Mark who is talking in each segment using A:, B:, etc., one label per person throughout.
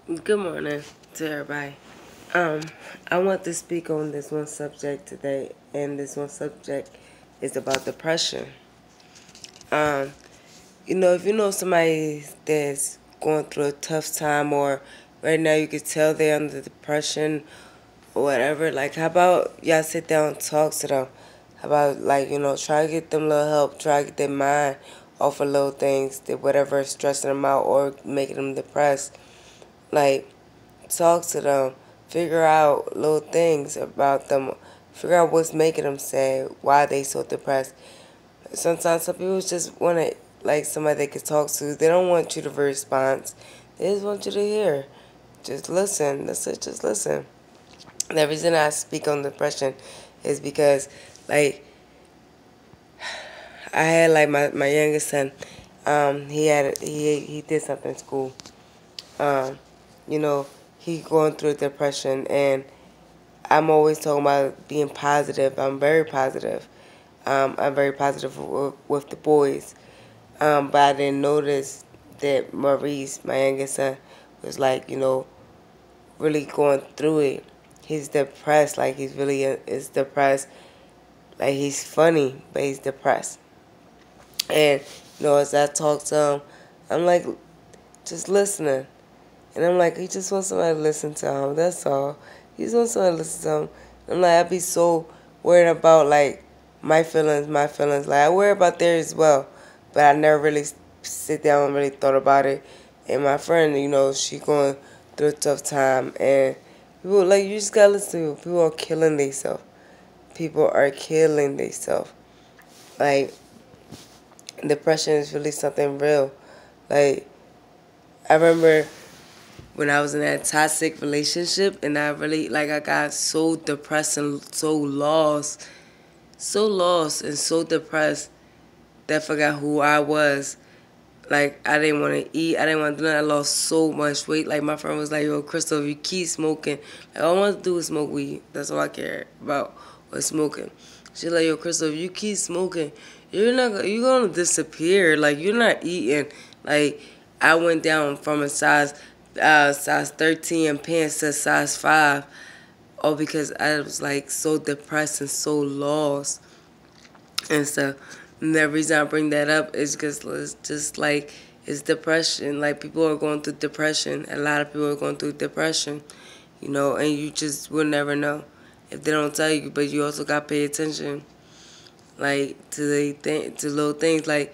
A: Good morning to everybody. Um, I want to speak on this one subject today, and this one subject is about depression. Um, if you know somebody that's going through a tough time, or right now you could tell they're under depression or whatever, like, how about y'all sit down and talk to them? How about, like, try to get them a little help, try to get their mind off of little things, that whatever is stressing them out or making them depressed. Like, talk to them, figure out little things about them, figure out what's making them sad, why they so depressed. Sometimes some people just want to, like, somebody they can talk to. They don't want you to respond. They just want you to hear. Just listen. That's it. Just listen. The reason I speak on depression is because, like, I had, like, my youngest son. He did something in school. Um, you know, he going through depression, and I'm always talking about being positive. I'm very positive. I'm very positive with the boys. But I didn't notice that Maurice, my youngest son, was, like, really going through it. He's depressed. Like, he's really is depressed. Like, he's funny, but he's depressed. And, as I talk to him, I'm like, just listening. And I'm like, he just wants somebody to listen to him. That's all. He just wants somebody to listen to him. I'm like, I'd be so worried about, like, my feelings, my feelings. Like, I worry about theirs as well. But I never really sit down and really thought about it. And my friend, she going through a tough time. And people, like, you just got to listen to people. People are killing themselves. People are killing themselves. Like, depression is really something real. Like, I remember when I was in that toxic relationship, and I really, like, I got so depressed and so lost and so depressed that I forgot who I was. Like, I didn't want to eat, I didn't want to do nothing. I lost so much weight. Like, my friend was like, yo, Crystal, if you keep smoking, like, all I want to do is smoke weed. That's all I care about, was smoking. She's like, yo, Crystal, if you keep smoking, you're gonna disappear. Like, you're not eating. Like, I went down from a size 13 in pants to size 5, all because I was, like, so depressed and so lost and stuff. And the reason I bring that up is because it's just like, it's depression. Like, people are going through depression. A lot of people are going through depression, and you just will never know if they don't tell you. But you also got to pay attention, like, to little things. Like,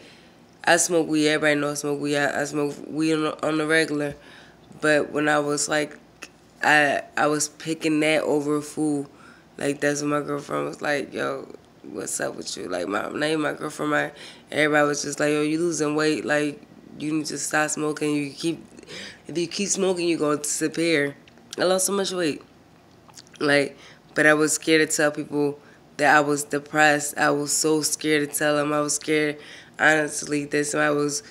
A: I smoke weed. Everybody knows I smoke weed. I smoke weed on the regular. But when I was, like, I was picking that over food. Like, that's when my girlfriend was like, yo, what's up with you? Like, my name, my girlfriend, everybody was just like, yo, you losing weight. Like, you need to stop smoking. If you keep smoking, you're going to disappear. I lost so much weight. Like, but I was scared to tell people that I was depressed. I was so scared to tell them. I was scared, honestly, that somebody was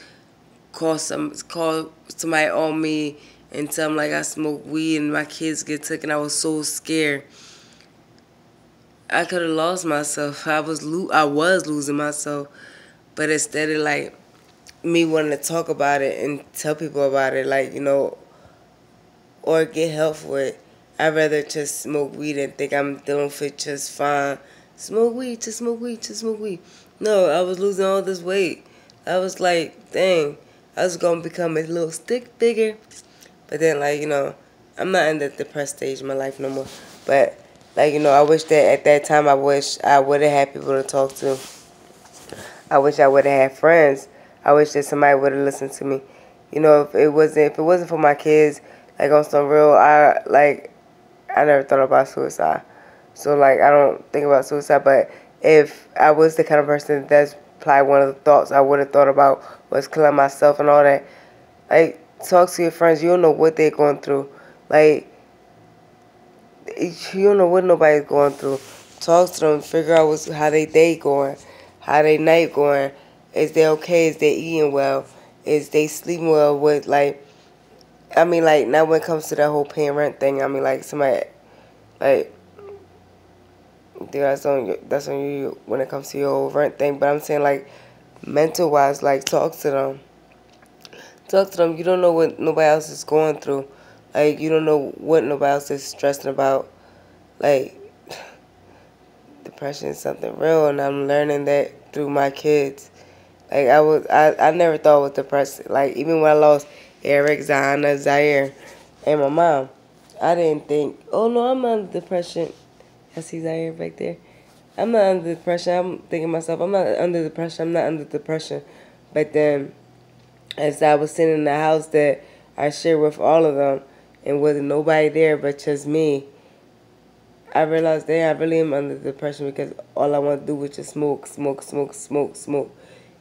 A: call somebody on me and tell them, like, I smoke weed and my kids get taken. I was so scared. I could have lost myself. I was losing myself, but instead of, like, me wanting to talk about it and tell people about it, like, or get help for it, I'd rather just smoke weed and think I'm dealing with it just fine. Smoke weed, just smoke weed, just smoke weed. No, I was losing all this weight. I was like, dang, I was gonna become a little stick bigger. But then, like, I'm not in the depressed stage of my life no more. But, like, I wish that at that time, I wish I would have had people to talk to. I wish I would have had friends. I wish that somebody would have listened to me. If it wasn't for my kids, like, on some real, I never thought about suicide. So, like, I don't think about suicide. But if I was the kind of person that's probably one of the thoughts I would have thought about was killing myself and all that. Like, talk to your friends. You don't know what they're going through. Like, you don't know what nobody's going through. Talk to them. Figure out how they day going, how they night going. Is they okay? Is they eating well? Is they sleeping well? With, like, I mean, like, now when it comes to that whole paying rent thing, I mean, like, somebody, like, that's on you when it comes to your whole rent thing. But I'm saying, like, mental wise, like, talk to them. Talk to them. You don't know what nobody else is going through. Like, you don't know what nobody else is stressing about. Like, depression is something real, and I'm learning that through my kids. Like, I never thought I was depressed. Like, even when I lost Eric, Zahana, Zaire, and my mom, I didn't think, oh no, I'm under depression. I see Zaire back there. I'm not under depression. I'm thinking to myself, I'm not under depression. I'm not under depression. But then, as I was sitting in the house that I shared with all of them, and wasn't nobody there but just me, I realized, damn, I really am under depression because all I want to do was just smoke, smoke, smoke, smoke, smoke.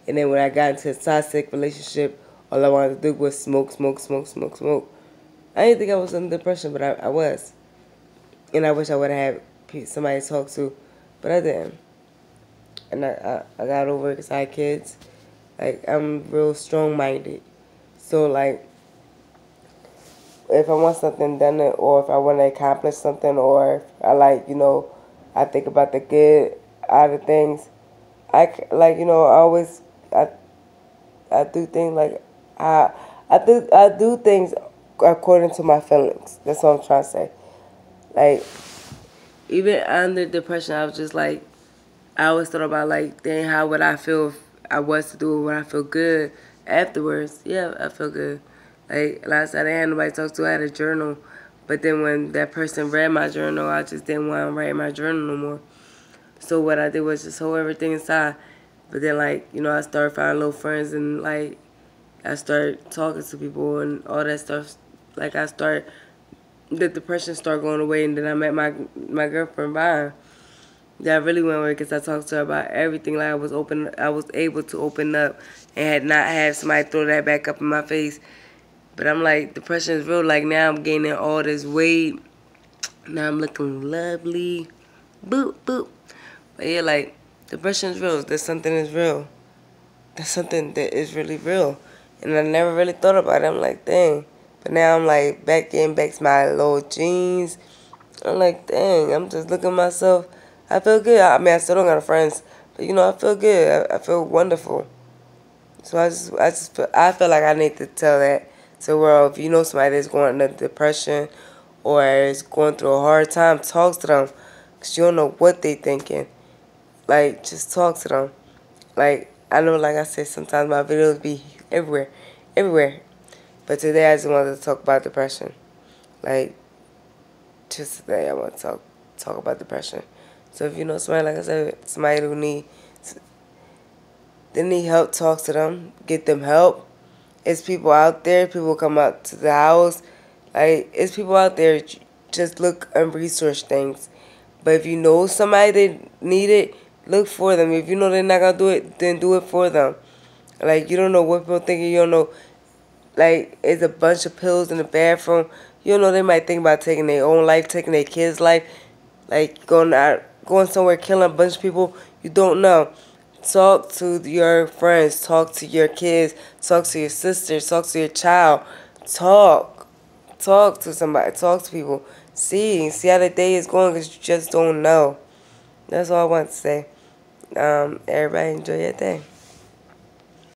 A: And then when I got into a toxic relationship, all I wanted to do was smoke, smoke, smoke, smoke, smoke. I didn't think I was under depression, but I was. And I wish I would have had somebody to talk to, but I didn't. And I got over it because I had kids. Like, I'm real strong-minded. So, like, if I want something done or if I want to accomplish something or if I like, I think about the good out of things. I always, I do things like, I do things according to my feelings. That's what I'm trying to say. Like, even under depression, I was just like, I always thought about like, dang, how would I feel if I was to do it? Would I feel good afterwards? Yeah, I feel good. Like last night, I didn't have nobody to talk to. I had a journal, but then when that person read my journal, I just didn't want to write my journal no more. So what I did was just hold everything inside. But then like, I started finding little friends and like I started talking to people and all that stuff. Like the depression started going away, and then I met my girlfriend Brian. That really went away because I talked to her about everything. Like I was able to open up and had not had somebody throw that back up in my face. But I'm like, depression is real. Like now I'm gaining all this weight. Now I'm looking lovely. Boop, boop. But yeah, like, depression is real. There's something that's real. That's something that is really real. And I never really thought about it. I'm like, dang. But now I'm like getting back to my little jeans. I'm like, dang, I'm just looking at myself. I feel good. I mean, I still don't got friends. But, I feel good. I feel wonderful. So I feel like I need to tell that to the world. If you know somebody that's going into depression or is going through a hard time, talk to them. Because you don't know what they thinking. Like, just talk to them. Like, I know, like I said, sometimes my videos be everywhere. Everywhere. But today I just wanted to talk about depression. Like, just today I want to talk about depression. So if you know somebody, like I said, somebody who they need help, talk to them, get them help. It's people out there, people come out to the house. Like, it's people out there, just look and research things. But if you know somebody that need it, look for them. If you know they're not going to do it, then do it for them. Like, you don't know what people thinking. You don't know, like, it's a bunch of pills in the bathroom. You don't know, they might think about taking their own life, taking their kids' life. Like, going somewhere, killing a bunch of people. You don't know. Talk to your friends. Talk to your kids. Talk to your sisters. Talk to your child. Talk. Talk to somebody. Talk to people. See how the day is going because you just don't know. That's all I want to say. Everybody enjoy your day.